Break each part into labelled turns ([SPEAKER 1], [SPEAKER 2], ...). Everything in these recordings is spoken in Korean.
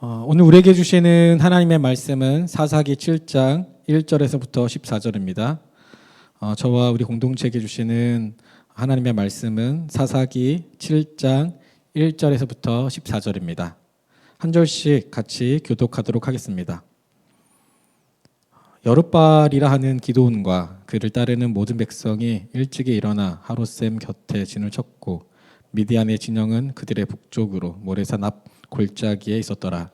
[SPEAKER 1] 오늘 우리에게 주시는 하나님의 말씀은 사사기 7장 1절에서부터 14절입니다. 저와 우리 공동체에게 주시는 하나님의 말씀은 사사기 7장 1절에서부터 14절입니다. 한 절씩 같이 교독하도록 하겠습니다. 여룻발이라 하는 기드온과 그를 따르는 모든 백성이 일찍이 일어나 하롯셈 곁에 진을 쳤고 미디안의 진영은 그들의 북쪽으로 모레산 앞 골짜기에 있었더라.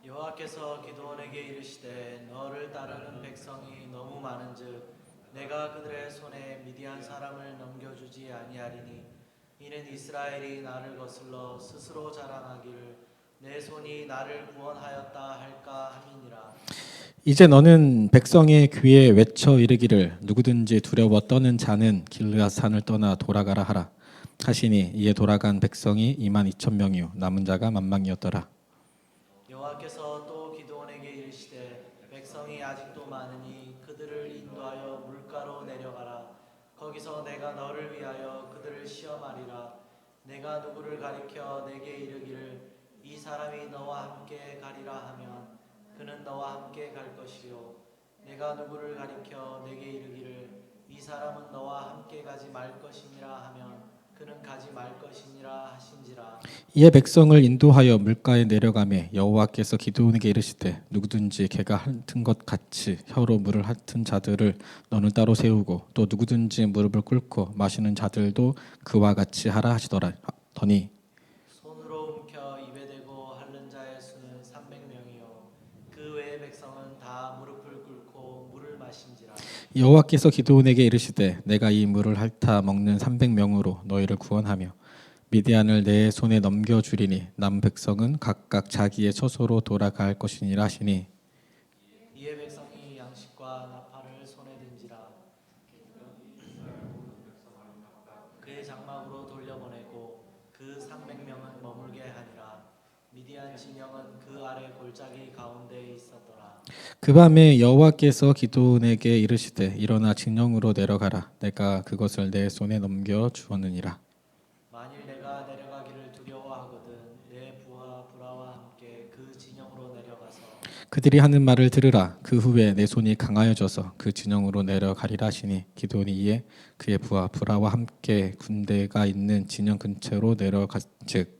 [SPEAKER 2] 여호와께서 기드온에게 이르시되 너를 따르는 백성이 너무 많은즉 내가 그들의 손에 미디안 사람을 넘겨주지 아니하리니 이는 이스라엘이 나를 거슬러 스스로 자랑하기를 내 손이 나를 구원하였다 할까 함이니라.
[SPEAKER 1] 이제 너는 백성의 귀에 외쳐 이르기를 누구든지 두려워 떠는 자는 길르앗 산을 떠나 돌아가라 하라 하시니 이에 돌아간 백성이 22,000명이요 남은 자가 만망이었더라.
[SPEAKER 2] 여호와께서 또 기드온에게 이르시되 백성이 아직도 많으니 그들을 인도하여 물가로 내려가라. 거기서 내가 너를 위하여 그들을 시험하리라. 내가 누구를 가리켜 내게 이르기를 이 사람이 너와 함께 가리라 하면 그는 너와 함께 갈 것이요 내가 누구를 가리켜 내게 이르기를 이 사람은 너와 함께 가지 말 것이니라 하면 그는 가지 말 것이니라 하신지라.
[SPEAKER 1] 이에 백성을 인도하여 물가에 내려가매 여호와께서 기드온에게 이르시되 누구든지 개가 핥은 것 같이 혀로 물을 핥은 자들을 너는 따로 세우고 또 누구든지 무릎을 꿇고 마시는 자들도 그와 같이 하라 하시더니
[SPEAKER 2] 손으로 움켜 입에 대고 핥는 자의 수는 300명이요 그 외의 백성은 다 무릎을 꿇고 물을 마신지라.
[SPEAKER 1] 여호와께서 기드온에게 이르시되 내가 이 물을 핥아 먹는 300명으로 너희를 구원하며 미디안을 내 손에 넘겨주리니 남은 백성은 각각 자기의 처소로 돌아갈 것이니라 하시니
[SPEAKER 2] 이에 백성이 양식과 나팔을 손에 든지라. 그의 장막으로 돌려보내고 그 300명은 머물게 하니라. 미디안 진영은 그 아래 골짜기 가운데에 있었더라.
[SPEAKER 1] 그 밤에 여호와께서 기드온에게 이르시되 일어나 진영으로 내려가라 내가 그것을 내 손에 넘겨 주었느니라.
[SPEAKER 2] 만일 내가 내려가기를 두려워하거든 내 부하 브라와 함께 그 진영으로 내려가서
[SPEAKER 1] 그들이 하는 말을 들으라. 그 후에 내 손이 강하여져서 그 진영으로 내려가리라 하시니 기드온이 이에 그의 부하 브라와 함께 군대가 있는 진영 근처로 내려갔즉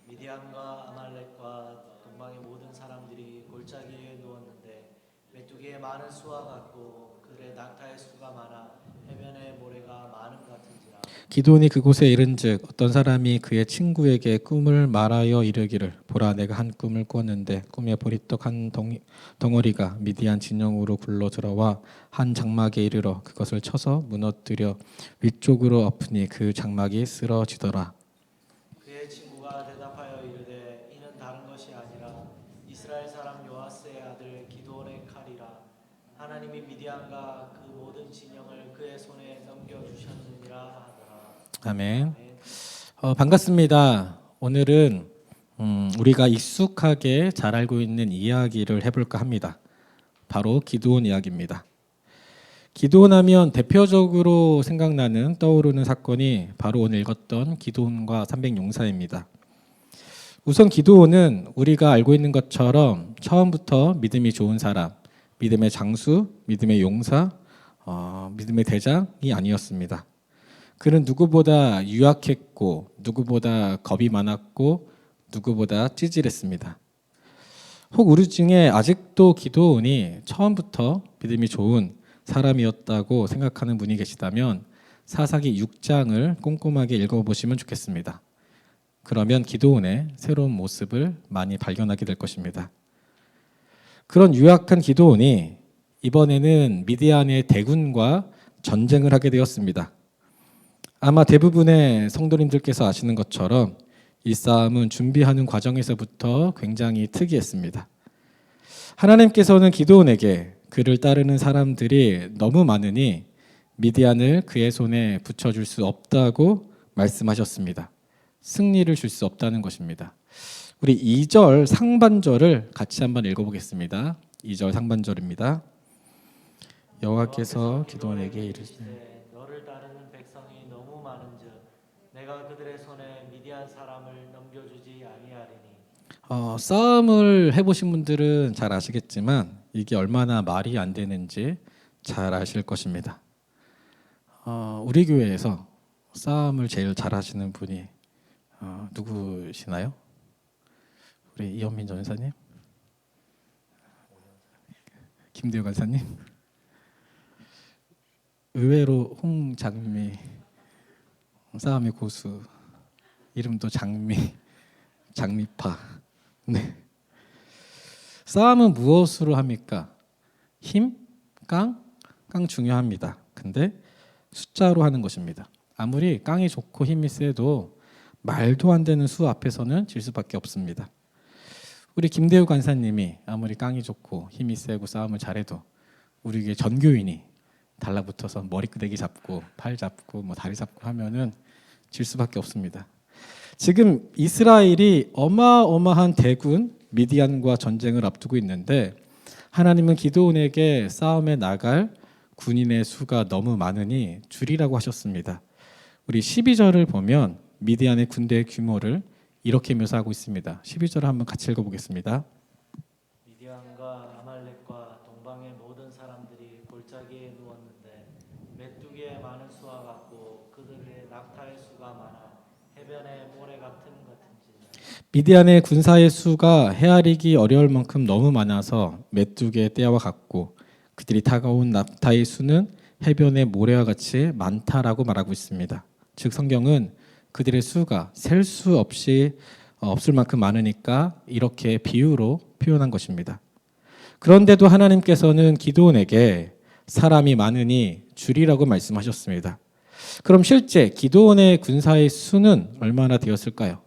[SPEAKER 2] 미디안과 아말렉과 동방의 모든 사람들이 골짜기에 누웠는데 메뚜기의 많은 수와 같고 그들의 낙타의 수가 많아 해변의 모래가 많은 같은지라.
[SPEAKER 1] 기드온이 그곳에 이른즉 어떤 사람이 그의 친구에게 꿈을 말하여 이르기를 보라 내가 한 꿈을 꿨는데 꿈에 보리떡 한 덩어리가 미디안 진영으로 굴러 들어와 한 장막에 이르러 그것을 쳐서 무너뜨려 위쪽으로 엎으니 그 장막이 쓰러지더라.
[SPEAKER 2] 그의 친구가 대답하여 이르되 이는 다른 것이 아니라 이스라엘 사람 요아스의 아들 기드온의 칼이라. 하나님이 미디안과 그 모든 진영을 그의 손에 넘겨주셨느니라 하더라.
[SPEAKER 1] 아멘. 반갑습니다. 오늘은 우리가 익숙하게 잘 알고 있는 이야기를 해볼까 합니다. 바로 기드온 이야기입니다. 기드온 하면 대표적으로 생각나는 떠오르는 사건이 바로 오늘 읽었던 기드온과 300용사입니다. 우선 기드온은 우리가 알고 있는 것처럼 처음부터 믿음이 좋은 사람, 믿음의 장수, 믿음의 용사, 믿음의 대장이 아니었습니다. 그는 누구보다 유약했고 누구보다 겁이 많았고 누구보다 찌질했습니다. 혹 우리 중에 아직도 기드온이 처음부터 믿음이 좋은 사람이었다고 생각하는 분이 계시다면 사사기 6장을 꼼꼼하게 읽어보시면 좋겠습니다. 그러면 기드온의 새로운 모습을 많이 발견하게 될 것입니다. 그런 유약한 기드온이 이번에는 미디안의 대군과 전쟁을 하게 되었습니다. 아마 대부분의 성도님들께서 아시는 것처럼 이 싸움은 준비하는 과정에서부터 굉장히 특이했습니다. 하나님께서는 기드온에게 그를 따르는 사람들이 너무 많으니 미디안을 그의 손에 붙여줄 수 없다고 말씀하셨습니다. 승리를 줄 수 없다는 것입니다. 우리 2절 상반절을 같이 한번 읽어보겠습니다. 2절 상반절입니다. 여호와께서 기드온에게 이르시되
[SPEAKER 2] 너를 따르는 백성이 너무 많은즉 내가 그들의 손에 미디안 사람을 넘겨주지 아니하리니
[SPEAKER 1] 싸움을 해보신 분들은 잘 아시겠지만 이게 얼마나 말이 안 되는지 잘 아실 것입니다. 우리 교회에서 싸움을 제일 잘하시는 분이 누구시나요? 우리 이현민 전사님, 김대우 간사님, 의외로 홍장미 싸움의 고수, 이름도 장미파. 네. 싸움은 무엇으로 합니까? 힘, 깡 중요합니다. 근데 숫자로 하는 것입니다. 아무리 깡이 좋고 힘이 세도 말도 안 되는 수 앞에서는 질 수밖에 없습니다. 우리 김대우 간사님이 아무리 깡이 좋고 힘이 세고 싸움을 잘해도 우리 교회 전교인이 달라붙어서 머리끄댕이 잡고 팔 잡고 뭐 다리 잡고 하면은 질 수밖에 없습니다. 지금 이스라엘이 어마어마한 대군 미디안과 전쟁을 앞두고 있는데 하나님은 기드온에게 싸움에 나갈 군인의 수가 너무 많으니 줄이라고 하셨습니다. 우리 12절을 보면 미디안의 군대의 규모를 이렇게 묘사하고 있습니다. 12절을 한번 같이 읽어보겠습니다.
[SPEAKER 2] 미디안과 아말렉과 동방의 모든 사람들이 골짜기에 누웠는데 메뚜기의 많은 수와 같고 그들의 낙타의 수가 많아 해변의 모래 같은지.
[SPEAKER 1] 미디안의 군사의 수가 헤아리기 어려울 만큼 너무 많아서 메뚜기의 떼와 같고 그들이 타가온 낙타의 수는 해변의 모래와 같이 많다라고 말하고 있습니다. 즉 성경은 그들의 수가 셀 수 없이 없을 만큼 많으니까 이렇게 비유로 표현한 것입니다. 그런데도 하나님께서는 기드온에게 사람이 많으니 줄이라고 말씀하셨습니다. 그럼 실제 기드온의 군사의 수는 얼마나 되었을까요?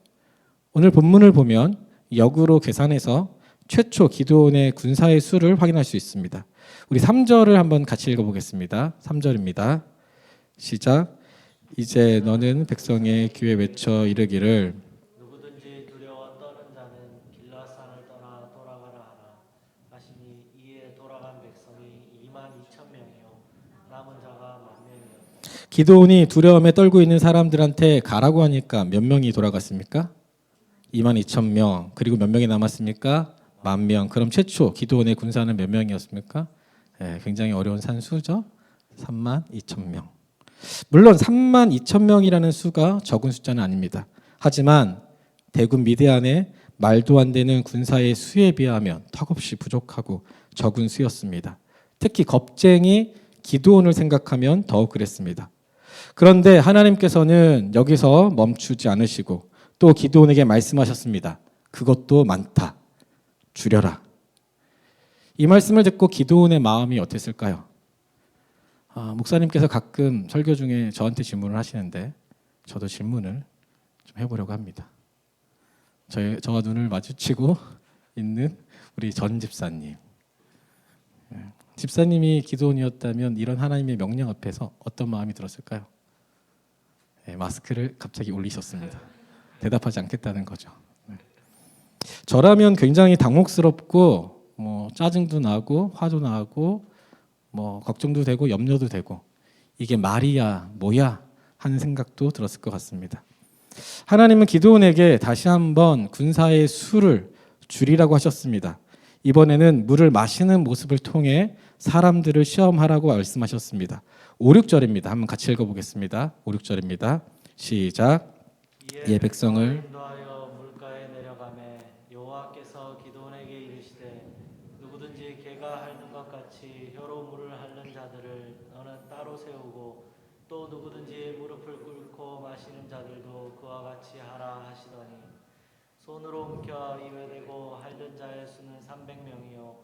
[SPEAKER 1] 오늘 본문을 보면 역으로 계산해서 최초 기드온의 군사의 수를 확인할 수 있습니다. 우리 3절을 한번 같이 읽어보겠습니다. 3절입니다. 시작. 이제 너는 백성의 귀에 외쳐 이르기를
[SPEAKER 2] 누구든지 두려워 떠는 자는 길라산을 떠나 돌아가라 하라 하시니 이에 돌아간 백성이 22,000명이요 남은 자가 10,000명이었다.
[SPEAKER 1] 기드온이 두려움에 떨고 있는 사람들한테 가라고 하니까 몇 명이 돌아갔습니까? 22,000명. 그리고 몇 명이 남았습니까? 10,000명. 그럼 최초 기드온의 군사는 몇 명이었습니까? 굉장히 어려운 산수죠. 32,000명. 물론 32,000명이라는 수가 적은 숫자는 아닙니다. 하지만 대군 미디안의 말도 안 되는 군사의 수에 비하면 턱없이 부족하고 적은 수였습니다. 특히 겁쟁이 기드온을 생각하면 더욱 그랬습니다. 그런데 하나님께서는 여기서 멈추지 않으시고 또 기드온에게 말씀하셨습니다. 그것도 많다. 줄여라. 이 말씀을 듣고 기드온의 마음이 어땠을까요? 목사님께서 가끔 설교 중에 저한테 질문을 하시는데 저도 질문을 좀 해보려고 합니다. 저와 눈을 마주치고 있는 우리 전 집사님. 집사님이 기드온이었다면 이런 하나님의 명령 앞에서 어떤 마음이 들었을까요? 마스크를 갑자기 올리셨습니다. 대답하지 않겠다는 거죠. 저라면 굉장히 당혹스럽고 짜증도 나고 화도 나고 걱정도 되고 염려도 되고 이게 말이야 뭐야 하는 생각도 들었을 것 같습니다. 하나님은 기드온에게 다시 한번 군사의 수를 줄이라고 하셨습니다. 이번에는 물을 마시는 모습을 통해 사람들을 시험하라고 말씀하셨습니다. 5, 6절입니다. 한번 같이 읽어보겠습니다. 5, 6절입니다. 시작. 예 백성을
[SPEAKER 2] 인도하여 물가에 내려가매 여호와께서 기드온에게 이르시되 누구든지 개가 핥는 것 같이 혀로 물을 핥는 자들을 너는 따로 세우고 또 누구든지 무릎을 꿇고 마시는 자들도 그와 같이 하라 하시더니 손으로 움켜 입에 대고 핥는 자의 수는 300명이요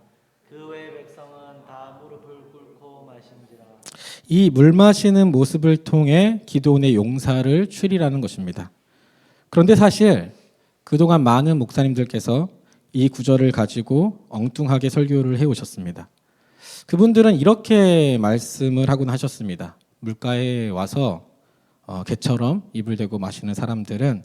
[SPEAKER 2] 그 외의 백성은 다 무릎을 꿇고 마신지라.
[SPEAKER 1] 이 물 마시는 모습을 통해 기드온의 용사를 추리라는 것입니다. 그런데 사실 그동안 많은 목사님들께서 이 구절을 가지고 엉뚱하게 설교를 해오셨습니다. 그분들은 이렇게 말씀을 하곤 하셨습니다. 물가에 와서 개처럼 입을 대고 마시는 사람들은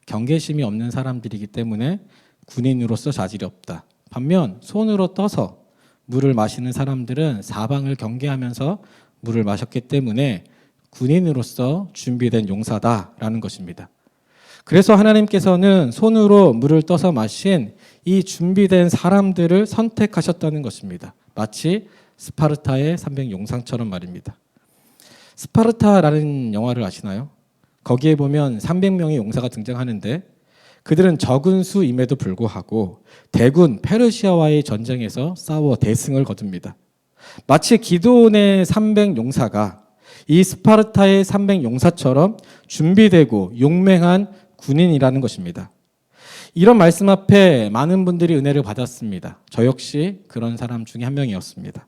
[SPEAKER 1] 경계심이 없는 사람들이기 때문에 군인으로서 자질이 없다. 반면 손으로 떠서 물을 마시는 사람들은 사방을 경계하면서 물을 마셨기 때문에 군인으로서 준비된 용사다라는 것입니다. 그래서 하나님께서는 손으로 물을 떠서 마신 이 준비된 사람들을 선택하셨다는 것입니다. 마치 스파르타의 300용사처럼 말입니다. 스파르타라는 영화를 아시나요? 거기에 보면 300명의 용사가 등장하는데 그들은 적은 수임에도 불구하고 대군 페르시아와의 전쟁에서 싸워 대승을 거둡니다. 마치 기드온의 300용사가 이 스파르타의 300용사처럼 준비되고 용맹한 군인이라는 것입니다. 이런 말씀 앞에 많은 분들이 은혜를 받았습니다. 저 역시 그런 사람 중에 한 명이었습니다.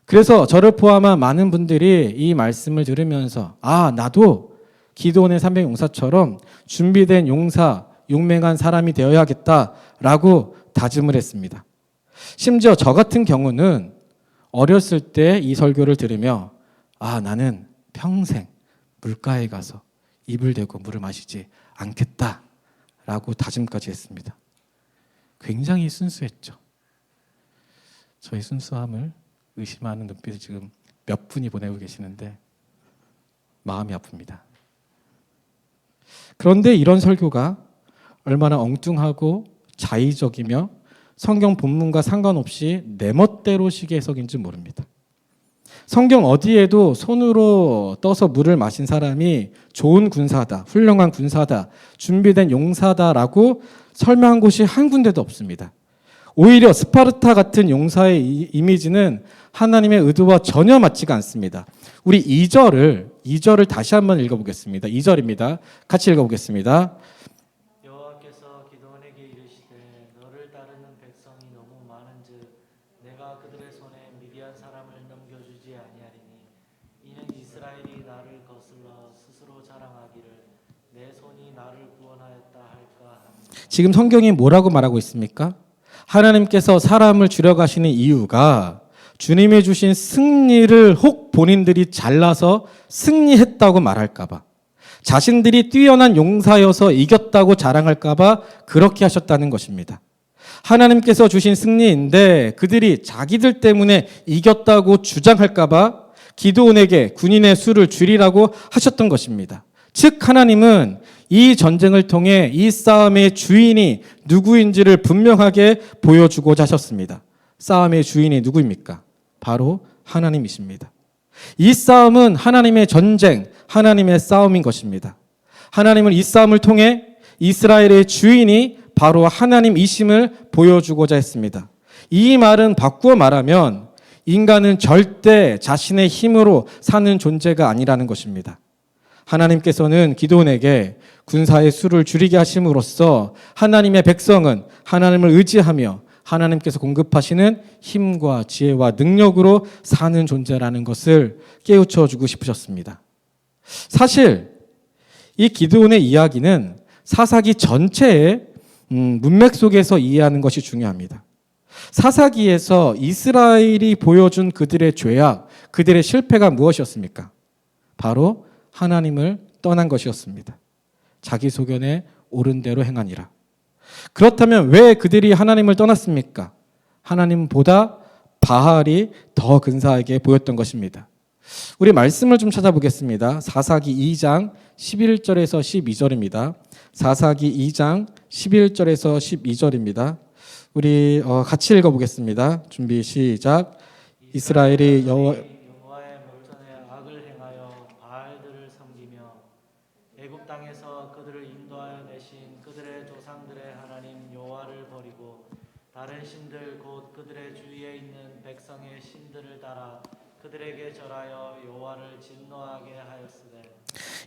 [SPEAKER 1] 그래서 저를 포함한 많은 분들이 이 말씀을 들으면서 나도 기드온의 300용사처럼 준비된 용사, 용맹한 사람이 되어야겠다라고 다짐을 했습니다. 심지어 저 같은 경우는 어렸을 때 이 설교를 들으며 나는 평생 물가에 가서 입을 대고 물을 마시지 않겠다라고 다짐까지 했습니다. 굉장히 순수했죠. 저의 순수함을 의심하는 눈빛을 지금 몇 분이 보내고 계시는데 마음이 아픕니다. 그런데 이런 설교가 얼마나 엉뚱하고 자의적이며 성경 본문과 상관없이 내 멋대로 식의 해석인지 모릅니다. 성경 어디에도 손으로 떠서 물을 마신 사람이 좋은 군사다, 훌륭한 군사다, 준비된 용사다라고 설명한 곳이 한 군데도 없습니다. 오히려 스파르타 같은 용사의 이미지는 하나님의 의도와 전혀 맞지가 않습니다. 우리 2절을 다시 한번 읽어보겠습니다. 2절입니다. 같이 읽어보겠습니다.
[SPEAKER 2] 여호와께서 기드온에게 이르시되 너를 따르는 백성이 너무 많은즉 내가 그들의 손에 미디안 사람을 넘겨주지 아니하리니 이는 이스라엘이 나를 거슬러 스스로 자랑하기를 내 손이 나를 구원하였다 할까 합니다.
[SPEAKER 1] 지금 성경이 뭐라고 말하고 있습니까? 하나님께서 사람을 줄여가시는 이유가 주님이 주신 승리를 혹 본인들이 잘나서 승리했다고 말할까봐, 자신들이 뛰어난 용사여서 이겼다고 자랑할까봐 그렇게 하셨다는 것입니다. 하나님께서 주신 승리인데 그들이 자기들 때문에 이겼다고 주장할까봐 기드온에게 군인의 수를 줄이라고 하셨던 것입니다. 즉 하나님은 이 전쟁을 통해 이 싸움의 주인이 누구인지를 분명하게 보여주고자 하셨습니다. 싸움의 주인이 누구입니까? 바로 하나님이십니다. 이 싸움은 하나님의 전쟁, 하나님의 싸움인 것입니다. 하나님은 이 싸움을 통해 이스라엘의 주인이 바로 하나님이심을 보여주고자 했습니다. 이 말은 바꾸어 말하면 인간은 절대 자신의 힘으로 사는 존재가 아니라는 것입니다. 하나님께서는 기드온에게 군사의 수를 줄이게 하심으로써 하나님의 백성은 하나님을 의지하며 하나님께서 공급하시는 힘과 지혜와 능력으로 사는 존재라는 것을 깨우쳐 주고 싶으셨습니다. 사실 이 기드온의 이야기는 사사기 전체의 문맥 속에서 이해하는 것이 중요합니다. 사사기에서 이스라엘이 보여준 그들의 죄악, 그들의 실패가 무엇이었습니까? 바로 하나님을 떠난 것이었습니다. 자기 소견에 옳은 대로 행하니라. 그렇다면 왜 그들이 하나님을 떠났습니까? 하나님보다 바알이 더 근사하게 보였던 것입니다. 우리 말씀을 좀 찾아보겠습니다. 사사기 2장 11절에서 12절입니다. 사사기 2장 11절에서 12절입니다. 우리 같이 읽어보겠습니다. 준비 시작. 이스라엘이
[SPEAKER 2] 여호와의 목전에 악을 행하여 바알들을 섬기며 애굽 땅에서 그들을 인도하여 내신 그들의 조상들의 하나님 여호와를 버리고 다른 신들 곧 그들의 주위에 있는 백성의 신들을 따라 그들에게 절하여 여호와를 진노하게 하였으되.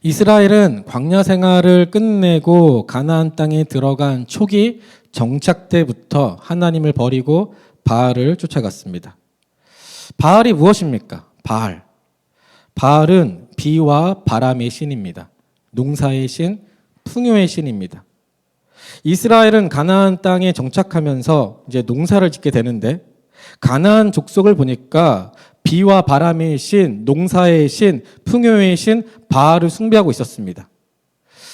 [SPEAKER 1] 이스라엘은 광야 생활을 끝내고 가나안 땅에 들어간 초기 정착 때부터 하나님을 버리고 바알을 쫓아갔습니다. 바알이 무엇입니까? 바알은 비와 바람의 신입니다. 농사의 신, 풍요의 신입니다. 이스라엘은 가나안 땅에 정착하면서 이제 농사를 짓게 되는데 가나안 족속을 보니까 비와 바람의 신, 농사의 신, 풍요의 신 바알을 숭배하고 있었습니다.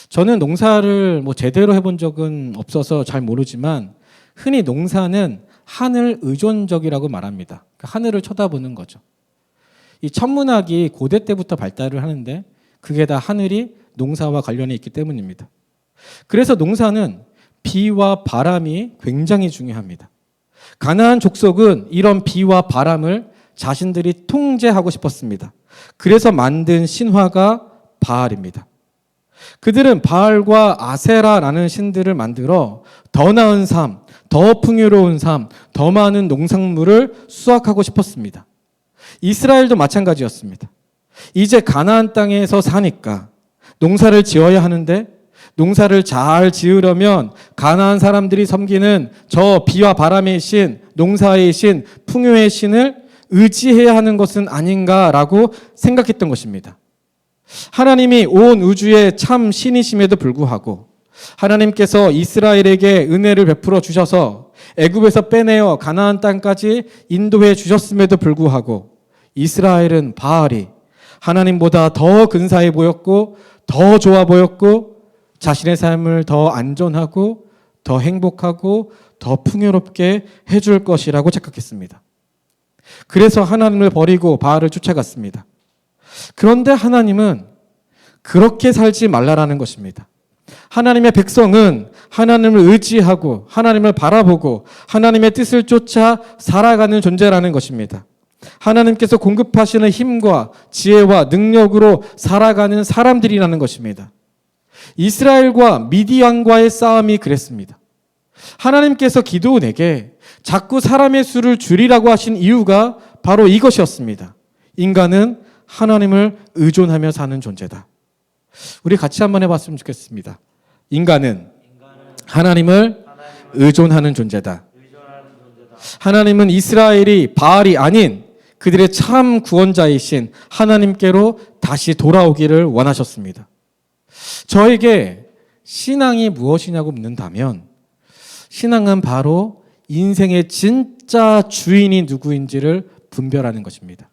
[SPEAKER 1] 저는 농사를 제대로 해본 적은 없어서 잘 모르지만 흔히 농사는 하늘 의존적이라고 말합니다. 그러니까 하늘을 쳐다보는 거죠. 이 천문학이 고대 때부터 발달을 하는데 그게 다 하늘이 농사와 관련이 있기 때문입니다. 그래서 농사는 비와 바람이 굉장히 중요합니다. 가나안 족속은 이런 비와 바람을 자신들이 통제하고 싶었습니다. 그래서 만든 신화가 바알입니다. 그들은 바알과 아세라라는 신들을 만들어 더 나은 삶, 더 풍요로운 삶, 더 많은 농산물을 수확하고 싶었습니다. 이스라엘도 마찬가지였습니다. 이제 가나안 땅에서 사니까 농사를 지어야 하는데 농사를 잘 지으려면 가나안 사람들이 섬기는 저 비와 바람의 신, 농사의 신, 풍요의 신을 의지해야 하는 것은 아닌가라고 생각했던 것입니다. 하나님이 온 우주의 참 신이심에도 불구하고 하나님께서 이스라엘에게 은혜를 베풀어 주셔서 애굽에서 빼내어 가나안 땅까지 인도해 주셨음에도 불구하고 이스라엘은 바알이 하나님보다 더 근사해 보였고 더 좋아 보였고 자신의 삶을 더 안전하고 더 행복하고 더 풍요롭게 해줄 것이라고 착각했습니다. 그래서 하나님을 버리고 바알을 쫓아갔습니다. 그런데 하나님은 그렇게 살지 말라라는 것입니다. 하나님의 백성은 하나님을 의지하고 하나님을 바라보고 하나님의 뜻을 쫓아 살아가는 존재라는 것입니다. 하나님께서 공급하시는 힘과 지혜와 능력으로 살아가는 사람들이라는 것입니다. 이스라엘과 미디안과의 싸움이 그랬습니다. 하나님께서 기드온에게 자꾸 사람의 수를 줄이라고 하신 이유가 바로 이것이었습니다. 인간은 하나님을 의존하며 사는 존재다. 우리 같이 한번 해봤으면 좋겠습니다. 인간은 하나님을 의존하는 존재다. 하나님은 이스라엘이 바알이 아닌 그들의 참 구원자이신 하나님께로 다시 돌아오기를 원하셨습니다. 저에게 신앙이 무엇이냐고 묻는다면 신앙은 바로 인생의 진짜 주인이 누구인지를 분별하는 것입니다.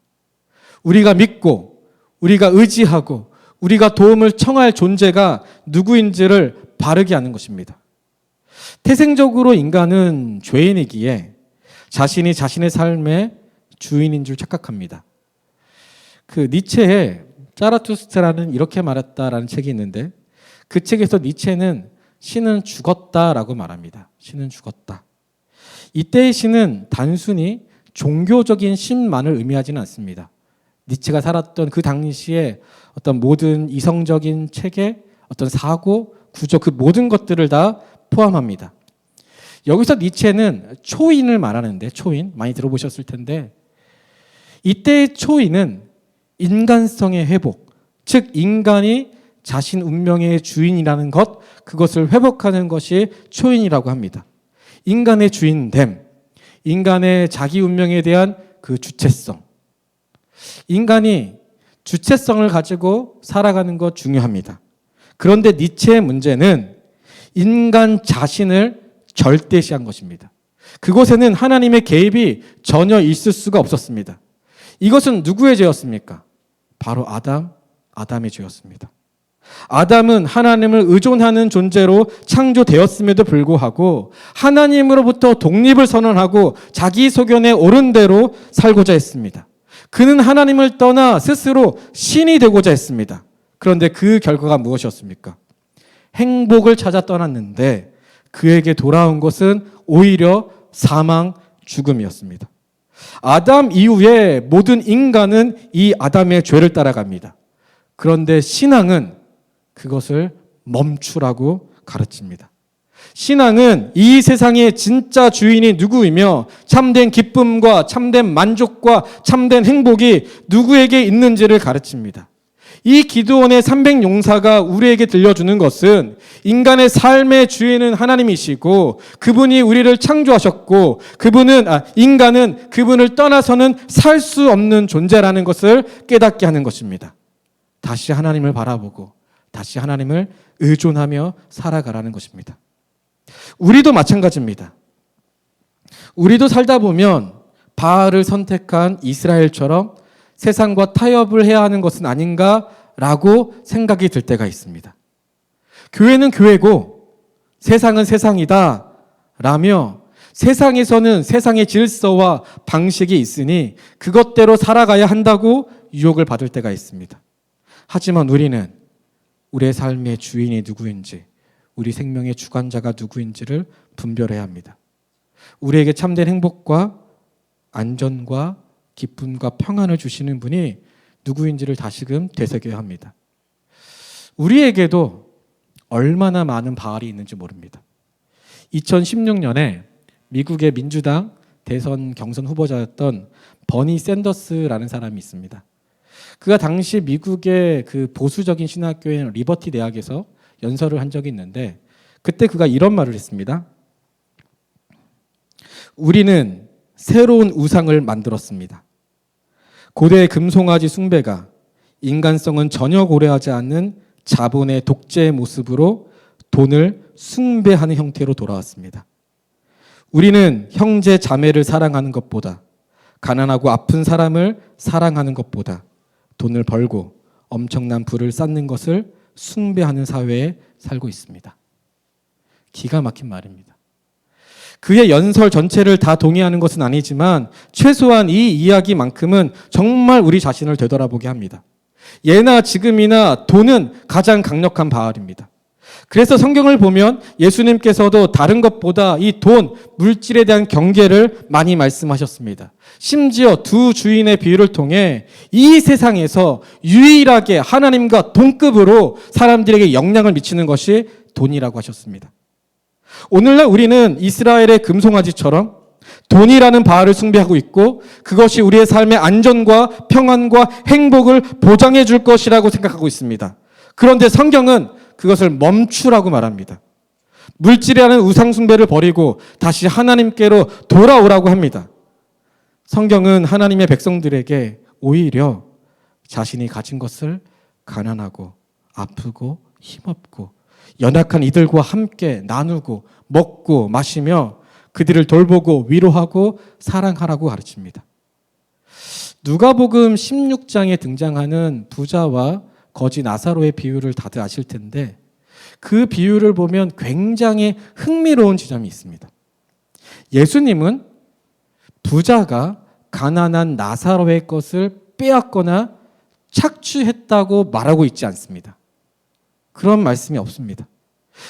[SPEAKER 1] 우리가 믿고 우리가 의지하고 우리가 도움을 청할 존재가 누구인지를 바르게 아는 것입니다. 태생적으로 인간은 죄인이기에 자신이 자신의 삶의 주인인 줄 착각합니다. 그 니체의 짜라투스트라는 이렇게 말했다라는 책이 있는데 그 책에서 니체는 신은 죽었다라고 말합니다. 신은 죽었다. 이때의 신은 단순히 종교적인 신만을 의미하지는 않습니다. 니체가 살았던 그 당시에 어떤 모든 이성적인 체계, 어떤 사고, 구조 그 모든 것들을 다 포함합니다. 여기서 니체는 초인을 말하는데 초인 많이 들어보셨을 텐데 이때의 초인은 인간성의 회복, 즉 인간이 자신 운명의 주인이라는 것, 그것을 회복하는 것이 초인이라고 합니다. 인간의 주인됨, 인간의 자기 운명에 대한 그 주체성. 인간이 주체성을 가지고 살아가는 것 중요합니다. 그런데 니체의 문제는 인간 자신을 절대시한 것입니다. 그곳에는 하나님의 개입이 전혀 있을 수가 없었습니다. 이것은 누구의 죄였습니까? 바로 아담의 죄였습니다. 아담은 하나님을 의존하는 존재로 창조되었음에도 불구하고 하나님으로부터 독립을 선언하고 자기 소견에 옳은 대로 살고자 했습니다. 그는 하나님을 떠나 스스로 신이 되고자 했습니다. 그런데 그 결과가 무엇이었습니까? 행복을 찾아 떠났는데 그에게 돌아온 것은 오히려 사망, 죽음이었습니다. 아담 이후에 모든 인간은 이 아담의 죄를 따라갑니다. 그런데 신앙은 그것을 멈추라고 가르칩니다. 신앙은 이 세상의 진짜 주인이 누구이며 참된 기쁨과 참된 만족과 참된 행복이 누구에게 있는지를 가르칩니다. 이 기드온의 300용사가 우리에게 들려주는 것은 인간의 삶의 주인은 하나님이시고 그분이 우리를 창조하셨고 인간은 그분을 떠나서는 살 수 없는 존재라는 것을 깨닫게 하는 것입니다. 다시 하나님을 바라보고 다시 하나님을 의존하며 살아가라는 것입니다. 우리도 마찬가지입니다. 우리도 살다 보면 바알을 선택한 이스라엘처럼 세상과 타협을 해야 하는 것은 아닌가라고 생각이 들 때가 있습니다. 교회는 교회고 세상은 세상이다 라며 세상에서는 세상의 질서와 방식이 있으니 그것대로 살아가야 한다고 유혹을 받을 때가 있습니다. 하지만 우리는 우리의 삶의 주인이 누구인지, 우리 생명의 주관자가 누구인지를 분별해야 합니다. 우리에게 참된 행복과 안전과 기쁨과 평안을 주시는 분이 누구인지를 다시금 되새겨야 합니다. 우리에게도 얼마나 많은 바알이 있는지 모릅니다. 2016년에 미국의 민주당 대선 경선 후보자였던 버니 샌더스라는 사람이 있습니다. 그가 당시 미국의 그 보수적인 신학교인 리버티 대학에서 연설을 한 적이 있는데, 그때 그가 이런 말을 했습니다. 우리는 새로운 우상을 만들었습니다. 고대 금송아지 숭배가 인간성은 전혀 고려하지 않는 자본의 독재의 모습으로 돈을 숭배하는 형태로 돌아왔습니다. 우리는 형제 자매를 사랑하는 것보다, 가난하고 아픈 사람을 사랑하는 것보다 돈을 벌고 엄청난 부를 쌓는 것을 숭배하는 사회에 살고 있습니다. 기가 막힌 말입니다. 그의 연설 전체를 다 동의하는 것은 아니지만 최소한 이 이야기만큼은 정말 우리 자신을 되돌아보게 합니다. 예나 지금이나 돈은 가장 강력한 바알입니다. 그래서 성경을 보면 예수님께서도 다른 것보다 이 돈, 물질에 대한 경계를 많이 말씀하셨습니다. 심지어 두 주인의 비유를 통해 이 세상에서 유일하게 하나님과 동급으로 사람들에게 영향을 미치는 것이 돈이라고 하셨습니다. 오늘날 우리는 이스라엘의 금송아지처럼 돈이라는 바알을 숭배하고 있고, 그것이 우리의 삶의 안전과 평안과 행복을 보장해 줄 것이라고 생각하고 있습니다. 그런데 성경은 그것을 멈추라고 말합니다. 물질이라는 우상 숭배를 버리고 다시 하나님께로 돌아오라고 합니다. 성경은 하나님의 백성들에게 오히려 자신이 가진 것을 가난하고 아프고 힘없고 연약한 이들과 함께 나누고 먹고 마시며 그들을 돌보고 위로하고 사랑하라고 가르칩니다. 누가복음 16장에 등장하는 부자와 거지 나사로의 비유를 다들 아실 텐데, 그 비유를 보면 굉장히 흥미로운 지점이 있습니다. 예수님은 부자가 가난한 나사로의 것을 빼앗거나 착취했다고 말하고 있지 않습니다. 그런 말씀이 없습니다.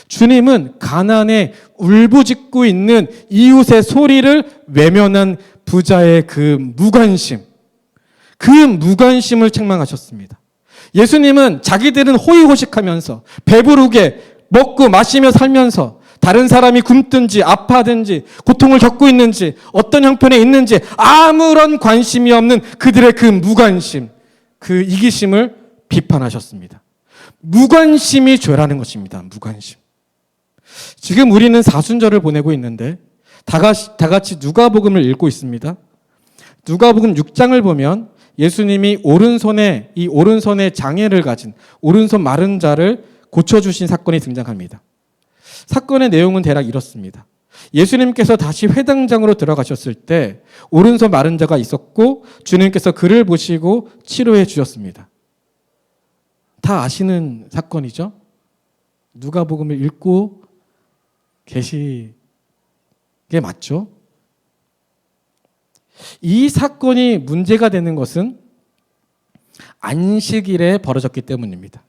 [SPEAKER 1] 주님은 가난에 울부짖고 있는 이웃의 소리를 외면한 부자의 그 무관심을 책망하셨습니다. 예수님은 자기들은 호의호식하면서 배부르게 먹고 마시며 살면서 다른 사람이 굶든지 아파든지 고통을 겪고 있는지 어떤 형편에 있는지 아무런 관심이 없는 그들의 그 무관심, 그 이기심을 비판하셨습니다. 무관심이 죄라는 것입니다. 무관심. 지금 우리는 사순절을 보내고 있는데 다 같이 누가복음을 읽고 있습니다. 누가복음 6장을 보면 예수님이 오른손에 장애를 가진 오른손 마른 자를 고쳐주신 사건이 등장합니다. 사건의 내용은 대략 이렇습니다. 예수님께서 다시 회당장으로 들어가셨을 때 오른손 마른 자가 있었고 주님께서 그를 보시고 치료해 주셨습니다. 다 아시는 사건이죠? 누가복음을 읽고 계시게 맞죠? 이 사건이 문제가 되는 것은 안식일에 벌어졌기 때문입니다.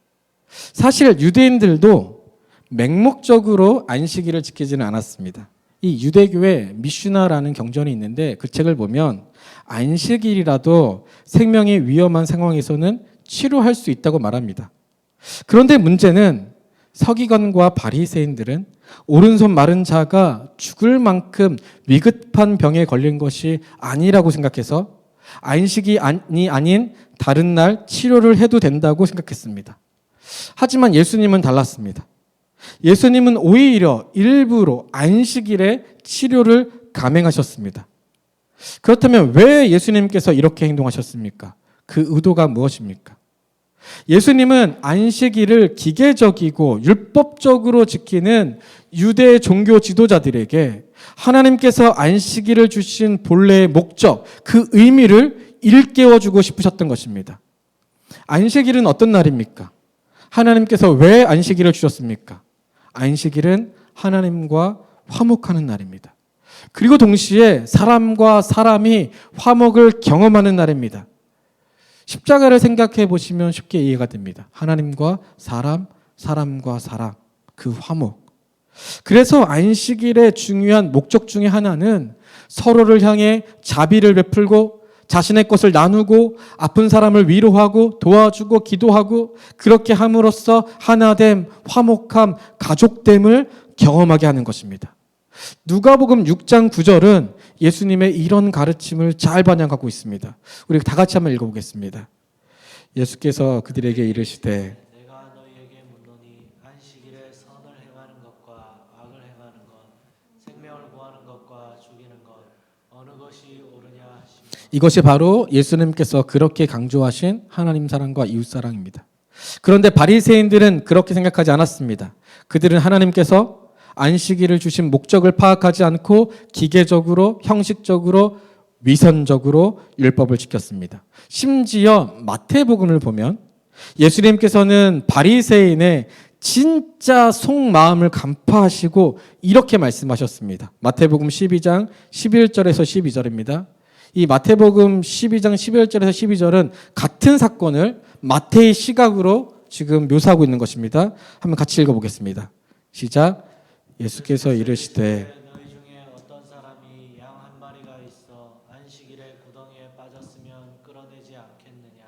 [SPEAKER 1] 사실 유대인들도 맹목적으로 안식일을 지키지는 않았습니다. 이 유대교의 미슈나라는 경전이 있는데 그 책을 보면 안식일이라도 생명이 위험한 상황에서는 치료할 수 있다고 말합니다. 그런데 문제는 서기관과 바리새인들은 오른손 마른 자가 죽을 만큼 위급한 병에 걸린 것이 아니라고 생각해서 안식이 아닌 다른 날 치료를 해도 된다고 생각했습니다. 하지만 예수님은 달랐습니다. 예수님은 오히려 일부러 안식일에 치료를 감행하셨습니다. 그렇다면 왜 예수님께서 이렇게 행동하셨습니까? 그 의도가 무엇입니까? 예수님은 안식일을 기계적이고 율법적으로 지키는 유대 종교 지도자들에게 하나님께서 안식일을 주신 본래의 목적, 그 의미를 일깨워주고 싶으셨던 것입니다. 안식일은 어떤 날입니까? 하나님께서 왜 안식일을 주셨습니까? 안식일은 하나님과 화목하는 날입니다. 그리고 동시에 사람과 사람이 화목을 경험하는 날입니다. 십자가를 생각해 보시면 쉽게 이해가 됩니다. 하나님과 사람 사람과 사람, 그 화목. 그래서 안식일의 중요한 목적 중에 하나는 서로를 향해 자비를 베풀고 자신의 것을 나누고 아픈 사람을 위로하고 도와주고 기도하고 그렇게 함으로써 하나됨, 화목함, 가족됨을 경험하게 하는 것입니다. 누가복음 6장 9절은 예수님의 이런 가르침을 잘 반영하고 있습니다. 우리 다 같이 한번 읽어보겠습니다. 예수께서 그들에게 이르시되
[SPEAKER 2] 내가 너희에게 묻노니 안식일에 선을 행하는 것과 악을 행하는 것, 생명을 구하는 것과 죽이는 것 어느 것이 옳으냐 하시며
[SPEAKER 1] 이것이 바로 예수님께서 그렇게 강조하신 하나님 사랑과 이웃 사랑입니다. 그런데 바리새인들은 그렇게 생각하지 않았습니다. 그들은 하나님께서 안식일을 주신 목적을 파악하지 않고 기계적으로, 형식적으로, 위선적으로 율법을 지켰습니다. 심지어 마태복음을 보면 예수님께서는 바리새인의 진짜 속마음을 간파하시고 이렇게 말씀하셨습니다. 마태복음 12장 11절에서 12절입니다. 이 마태복음 12장 11절에서 12절은 같은 사건을 마태의 시각으로 지금 묘사하고 있는 것입니다. 한번 같이 읽어보겠습니다. 시작. 예수께서 이르시되
[SPEAKER 2] 너희 중에 어떤 사람이 양 한 마리가 있어 안식일에 구덩이에 빠졌으면 끌어내지 않겠느냐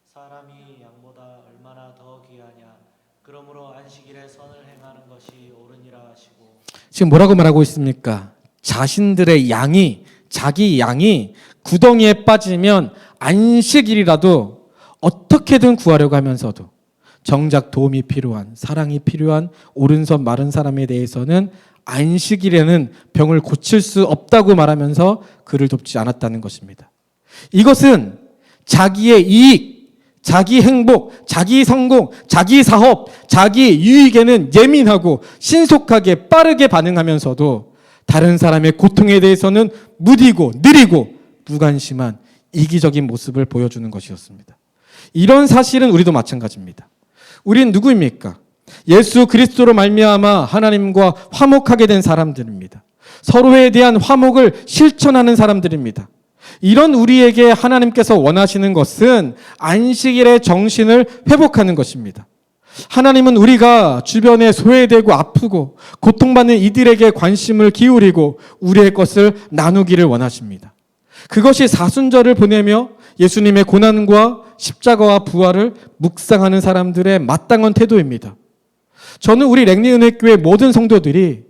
[SPEAKER 2] 사람이 양보다 얼마나 더 귀하냐 그러므로 안식일에 선을 행하는 것이 옳으니라 하시고
[SPEAKER 1] 지금 뭐라고 말하고 있습니까? 자신들의 양이, 자기 양이 구덩이에 빠지면 안식일이라도 어떻게든 구하려고 하면서도 정작 도움이 필요한, 사랑이 필요한 오른손 마른 사람에 대해서는 안식일에는 병을 고칠 수 없다고 말하면서 그를 돕지 않았다는 것입니다. 이것은 자기의 이익, 자기 행복, 자기 성공, 자기 사업, 자기 유익에는 예민하고 신속하게 빠르게 반응하면서도 다른 사람의 고통에 대해서는 무디고 느리고 무관심한 이기적인 모습을 보여주는 것이었습니다. 이런 사실은 우리도 마찬가지입니다. 우린 누구입니까? 예수 그리스도로 말미암아 하나님과 화목하게 된 사람들입니다. 서로에 대한 화목을 실천하는 사람들입니다. 이런 우리에게 하나님께서 원하시는 것은 안식일의 정신을 회복하는 것입니다. 하나님은 우리가 주변에 소외되고 아프고 고통받는 이들에게 관심을 기울이고 우리의 것을 나누기를 원하십니다. 그것이 사순절을 보내며 예수님의 고난과 십자가와 부활을 묵상하는 사람들의 마땅한 태도입니다. 저는 우리 랭리은혜교회 모든 성도들이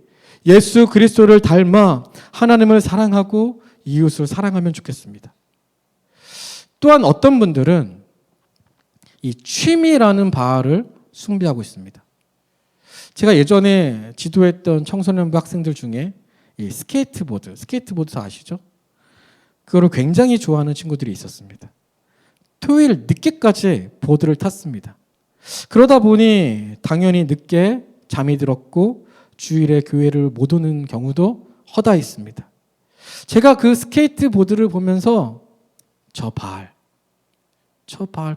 [SPEAKER 1] 예수 그리스도를 닮아 하나님을 사랑하고 이웃을 사랑하면 좋겠습니다. 또한 어떤 분들은 이 취미라는 바를 숭배하고 있습니다. 제가 예전에 지도했던 청소년부 학생들 중에 이 스케이트보드 다 아시죠? 그거를 굉장히 좋아하는 친구들이 있었습니다. 토요일 늦게까지 보드를 탔습니다. 그러다 보니 당연히 늦게 잠이 들었고 주일에 교회를 못 오는 경우도 허다했습니다. 제가 그 스케이트보드를 보면서 저 발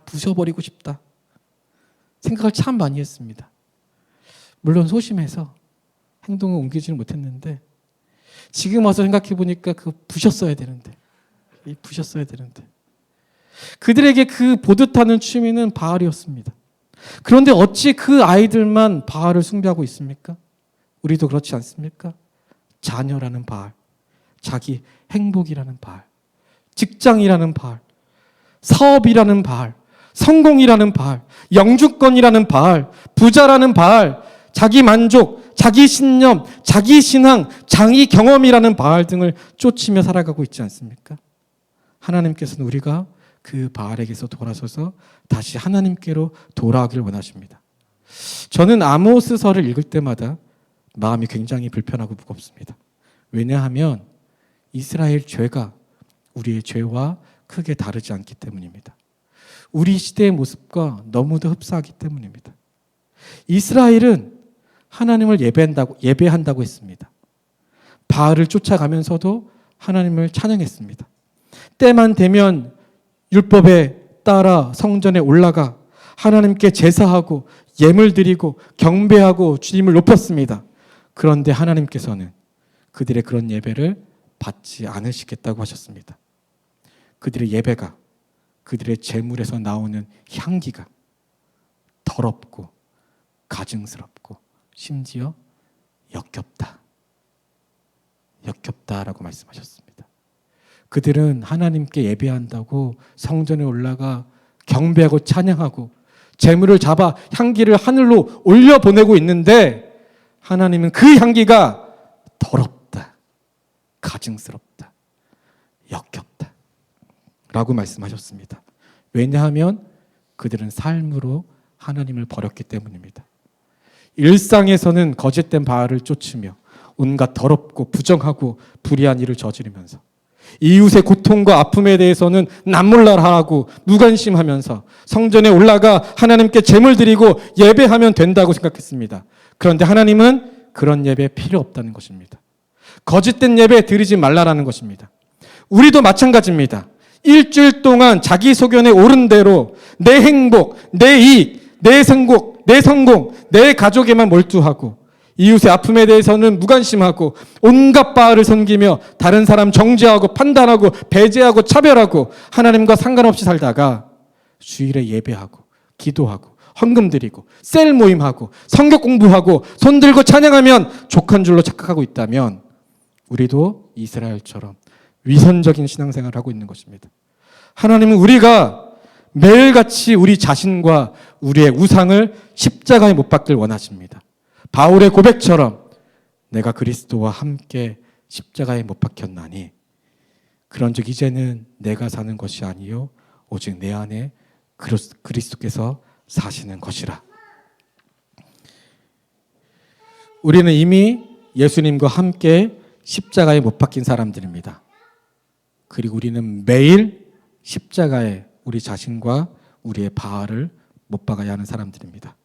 [SPEAKER 1] 부셔버리고 싶다 생각을 참 많이 했습니다. 물론 소심해서 행동을 옮기지는 못했는데 지금 와서 생각해 보니까 그거 부셨어야 되는데 그들에게 그 보드 타는 취미는 바알이었습니다. 그런데 어찌 그 아이들만 바알을 숭배하고 있습니까? 우리도 그렇지 않습니까? 자녀라는 바알, 자기 행복이라는 바알, 직장이라는 바알, 사업이라는 바알, 성공이라는 바알, 영주권이라는 바알, 부자라는 바알, 자기 만족, 자기 신념, 자기 신앙, 자기 경험이라는 바알 등을 쫓으며 살아가고 있지 않습니까? 하나님께서는 우리가 그 바알에게서 돌아서서 다시 하나님께로 돌아가길 원하십니다. 저는 아모스서를 읽을 때마다 마음이 굉장히 불편하고 무겁습니다. 왜냐하면 이스라엘 죄가 우리의 죄와 크게 다르지 않기 때문입니다. 우리 시대의 모습과 너무도 흡사하기 때문입니다. 이스라엘은 하나님을 예배한다고 했습니다. 바알을 쫓아가면서도 하나님을 찬양했습니다. 때만 되면 율법에 따라 성전에 올라가 하나님께 제사하고 예물 드리고 경배하고 주님을 높였습니다. 그런데 하나님께서는 그들의 그런 예배를 받지 않으시겠다고 하셨습니다. 그들의 예배가, 그들의 제물에서 나오는 향기가 더럽고 가증스럽고 심지어 역겹다라고 말씀하셨습니다. 그들은 하나님께 예배한다고 성전에 올라가 경배하고 찬양하고 제물을 잡아 향기를 하늘로 올려보내고 있는데 하나님은 그 향기가 더럽다, 가증스럽다, 역겹다 라고 말씀하셨습니다. 왜냐하면 그들은 삶으로 하나님을 버렸기 때문입니다. 일상에서는 거짓된 바알을 쫓으며 온갖 더럽고 부정하고 불의한 일을 저지르면서 이웃의 고통과 아픔에 대해서는 남몰라하고 무관심하면서 성전에 올라가 하나님께 제물 드리고 예배하면 된다고 생각했습니다. 그런데 하나님은 그런 예배 필요 없다는 것입니다. 거짓된 예배 드리지 말라라는 것입니다. 우리도 마찬가지입니다. 일주일 동안 자기 소견에 오른 대로 내 행복, 내 이익, 내 성공, 내 가족에만 몰두하고 이웃의 아픔에 대해서는 무관심하고 온갖 바알을 섬기며 다른 사람 정죄하고 판단하고 배제하고 차별하고 하나님과 상관없이 살다가 주일에 예배하고 기도하고 헌금 드리고 셀 모임하고 성경 공부하고 손들고 찬양하면 족한 줄로 착각하고 있다면 우리도 이스라엘처럼 위선적인 신앙생활을 하고 있는 것입니다. 하나님은 우리가 매일같이 우리 자신과 우리의 우상을 십자가에 못 박길 원하십니다. 바울의 고백처럼 내가 그리스도와 함께 십자가에 못 박혔나니 그런즉 이제는 내가 사는 것이 아니요 오직 내 안에 그리스도께서 사시는 것이라. 우리는 이미 예수님과 함께 십자가에 못 박힌 사람들입니다. 그리고 우리는 매일 십자가에 우리 자신과 우리의 바알을 못 박아야 하는 사람들입니다.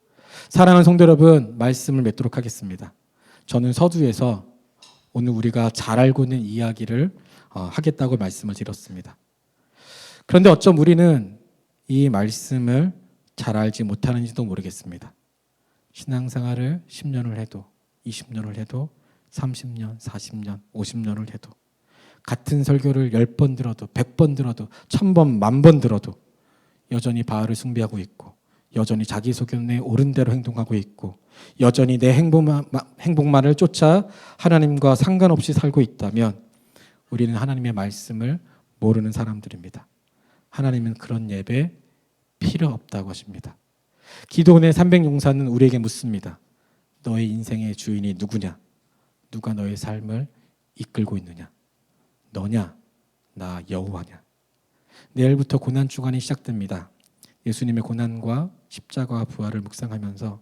[SPEAKER 1] 사랑하는 성도 여러분, 말씀을 맺도록 하겠습니다. 저는 서두에서 오늘 우리가 잘 알고 있는 이야기를 하겠다고 말씀을 드렸습니다. 그런데 어쩜 우리는 이 말씀을 잘 알지 못하는지도 모르겠습니다. 신앙생활을 10년을 해도 20년을 해도 30년, 40년, 50년을 해도 같은 설교를 10번 들어도 100번 들어도 1000번, 10,000번 들어도 여전히 바알을 숭배하고 있고 여전히 자기 소견에 옳은 대로 행동하고 있고 여전히 내 행복만을 쫓아 하나님과 상관없이 살고 있다면 우리는 하나님의 말씀을 모르는 사람들입니다. 하나님은 그런 예배 필요 없다고 하십니다. 기도원의 300용사는 우리에게 묻습니다. 너의 인생의 주인이 누구냐? 누가 너의 삶을 이끌고 있느냐? 너냐? 나 여호와냐? 내일부터 고난 주간이 시작됩니다. 예수님의 고난과 십자가와 부활을 묵상하면서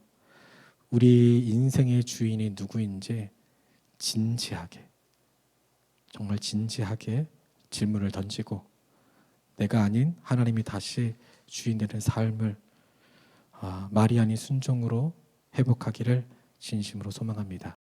[SPEAKER 1] 우리 인생의 주인이 누구인지 진지하게, 정말 진지하게 질문을 던지고 내가 아닌 하나님이 다시 주인 되는 삶을 말이 아닌 순종으로 회복하기를 진심으로 소망합니다.